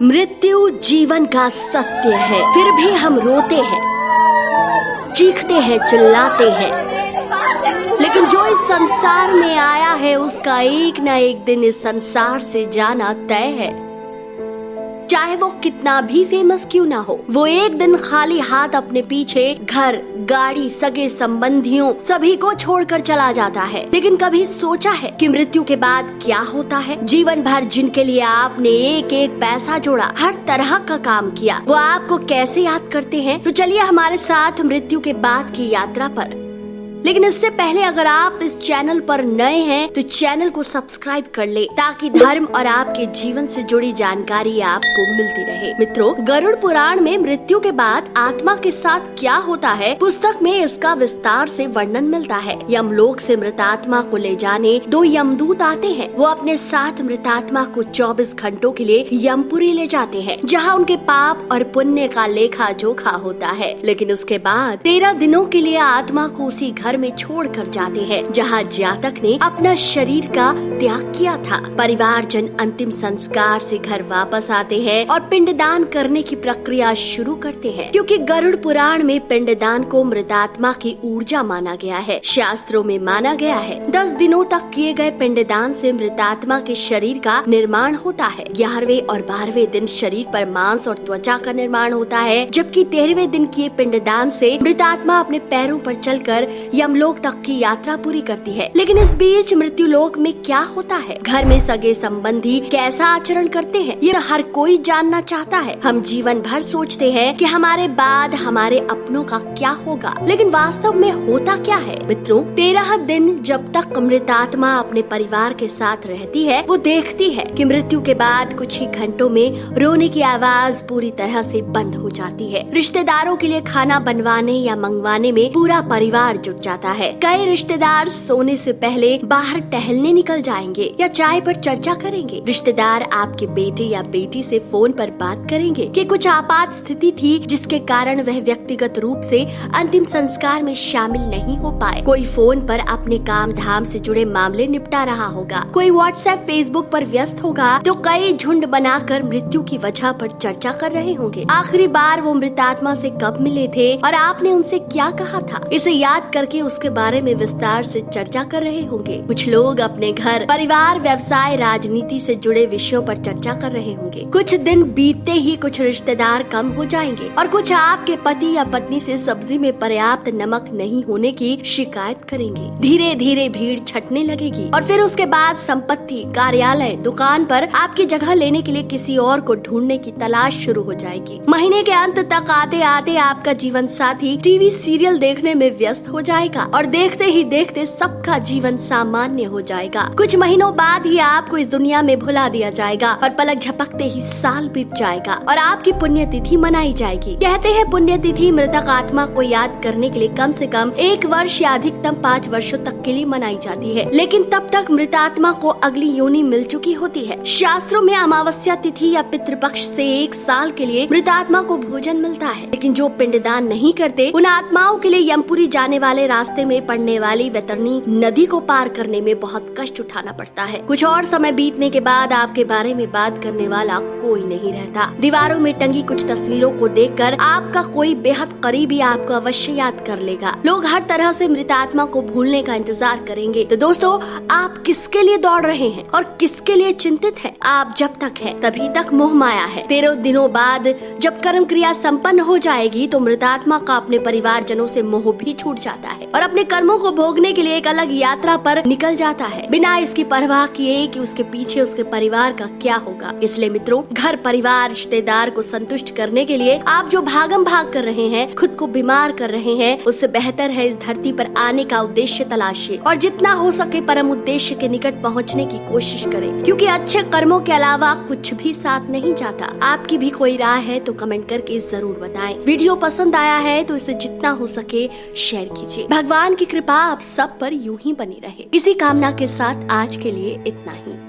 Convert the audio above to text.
मृत्यु जीवन का सत्य है, फिर भी हम रोते हैं, चीखते हैं, चिल्लाते हैं, लेकिन जो इस संसार में आया है उसका एक न एक दिन इस संसार से जाना तय है। चाहे वो कितना भी फेमस क्यों ना हो, वो एक दिन खाली हाथ अपने पीछे घर, गाड़ी, सगे संबंधियों सभी को छोड़कर चला जाता है। लेकिन कभी सोचा है कि मृत्यु के बाद क्या होता है? जीवन भर जिनके लिए आपने एक एक पैसा जोड़ा, हर तरह का काम किया, वो आपको कैसे याद करते हैं? तो चलिए हमारे साथ मृत्यु के बाद की यात्रा पर। लेकिन इससे पहले अगर आप इस चैनल पर नए हैं तो चैनल को सब्सक्राइब कर ले, ताकि धर्म और आपके जीवन से जुड़ी जानकारी आपको मिलती रहे। मित्रों, गरुड़ पुराण में मृत्यु के बाद आत्मा के साथ क्या होता है, पुस्तक में इसका विस्तार से वर्णन मिलता है। यमलोक से मृतात्मा को ले जाने दो यमदूत आते हैं। वो अपने साथ मृतात्मा को 24 घंटों के लिए यमपुरी ले जाते हैं, जहाँ उनके पाप और पुण्य का लेखा जोखा होता है। लेकिन उसके बाद 13 दिनों के लिए आत्मा को उसी घर में छोड़ कर जाते हैं जहाँ जातक ने अपना शरीर का त्याग किया था। परिवारजन अंतिम संस्कार से घर वापस आते हैं और पिंडदान करने की प्रक्रिया शुरू करते हैं, क्योंकि गरुड़ पुराण में पिंडदान को मृतात्मा की ऊर्जा माना गया है। शास्त्रों में माना गया है 10 दिनों तक किए गए पिंडदान से मृतात्मा के शरीर का निर्माण होता है। 11वें और 12वें दिन शरीर पर मांस और त्वचा का निर्माण होता है, जबकि 13वें दिन किए पिंडदान से मृतात्मा अपने पैरों पर चलकर यमलोक तक की यात्रा पूरी करती है। लेकिन इस बीच मृत्यु लोक में क्या होता है? घर में सगे संबंधी कैसा आचरण करते हैं, ये हर कोई जानना चाहता है। हम जीवन भर सोचते हैं कि हमारे बाद हमारे अपनों का क्या होगा, लेकिन वास्तव में होता क्या है? मित्रों, 13 दिन जब तक मृतात्मा अपने परिवार के साथ रहती है, वो देखती है कि मृत्यु के बाद कुछ ही घंटों में रोने की आवाज पूरी तरह से बंद हो जाती है। रिश्तेदारों के लिए खाना बनवाने या मंगवाने में पूरा परिवार जुट जाता है। कई रिश्तेदार सोने से पहले बाहर टहलने निकल जाएंगे या चाय पर चर्चा करेंगे। रिश्तेदार आपके बेटे या बेटी से फोन पर बात करेंगे कि कुछ आपात स्थिति थी जिसके कारण वह व्यक्तिगत रूप से अंतिम संस्कार में शामिल नहीं हो पाए। कोई फोन पर अपने काम धाम से जुड़े मामले निपटा रहा होगा, कोई व्हाट्सएप फेसबुक पर व्यस्त होगा, तो कई झुंड बनाकर मृत्यु की वजह पर चर्चा कर रहे होंगे। आखिरी बार वो मृतात्मा से कब मिले थे और आपने उनसे क्या कहा था, इसे याद करके उसके बारे में विस्तार से चर्चा कर रहे होंगे। कुछ लोग अपने घर, परिवार, व्यवसाय, राजनीति से जुड़े विषयों पर चर्चा कर रहे होंगे। कुछ दिन बीतते ही कुछ रिश्तेदार कम हो जाएंगे और कुछ आपके पति या पत्नी से सब्जी में पर्याप्त नमक नहीं होने की शिकायत करेंगे। धीरे धीरे भीड़ छटने लगेगी और फिर उसके बाद संपत्ति, कार्यालय, दुकान पर आपकी जगह लेने के लिए किसी और को ढूंढने की तलाश शुरू हो जाएगी। महीने के अंत तक आते आते आपका जीवन साथी टीवी सीरियल देखने में व्यस्त हो जाएगा और देखते ही देखते सबका जीवन सामान्य हो जाएगा। कुछ महीनों बाद ही आपको इस दुनिया में भुला दिया जाएगा और पलक झपकते ही साल बीत जाएगा और आपकी पुण्यतिथि मनाई जाएगी। कहते हैं पुण्यतिथि मृतक आत्मा को याद करने के लिए कम से कम 1 वर्ष या अधिकतम 5 वर्षों तक के लिए मनाई जाती है, लेकिन तब तक मृतात्मा को अगली योनि मिल चुकी होती है। शास्त्रों में अमावस्या तिथि या पितृपक्ष से 1 साल के लिए मृतात्मा को भोजन मिलता है, लेकिन जो पिंडदान नहीं करते उन आत्माओं के लिए यमपुरी जाने वाले रास्ते में पड़ने वाली वैतरणी नदी को पार करने में बहुत कष्ट उठाना पड़ता है। कुछ और समय बीतने के बाद आपके बारे में बात करने वाला कोई नहीं रहता। दीवारों में टंगी कुछ तस्वीरों को देखकर आपका कोई बेहद करीबी आपको अवश्य याद कर लेगा। लोग हर तरह से मृतात्मा को भूलने का इंतजार करेंगे। तो दोस्तों, आप किसके लिए दौड़ रहे हैं और किसके लिए चिंतित हैं? आप जब तक हैं तभी तक मोह माया है। 13 दिनों बाद जब कर्म क्रिया संपन्न हो जाएगी तो मृतात्मा का अपने परिवारजनों से मोह भी छूट जाता है और अपने कर्मों को भोगने के लिए एक अलग यात्रा पर निकल जाता है, बिना इसकी परवाह किए कि उसके पीछे उसके परिवार का क्या होगा। इसलिए मित्रों, घर, परिवार, रिश्तेदार को संतुष्ट करने के लिए आप जो भागम भाग कर रहे हैं, खुद को बीमार कर रहे हैं, उससे बेहतर है इस धरती पर आने का उद्देश्य तलाशिए और जितना हो सके परम उद्देश्य के निकट पहुँचने की कोशिश करें, क्योंकि अच्छे कर्मों के अलावा कुछ भी साथ नहीं जाता। आपकी भी कोई राय है तो कमेंट करके जरूर बताएं। वीडियो पसंद आया है तो इसे जितना हो सके शेयर कीजिए। भगवान की कृपा आप सब पर यूं ही बनी रहे। इसी कामना के साथ आज के लिए इतना ही।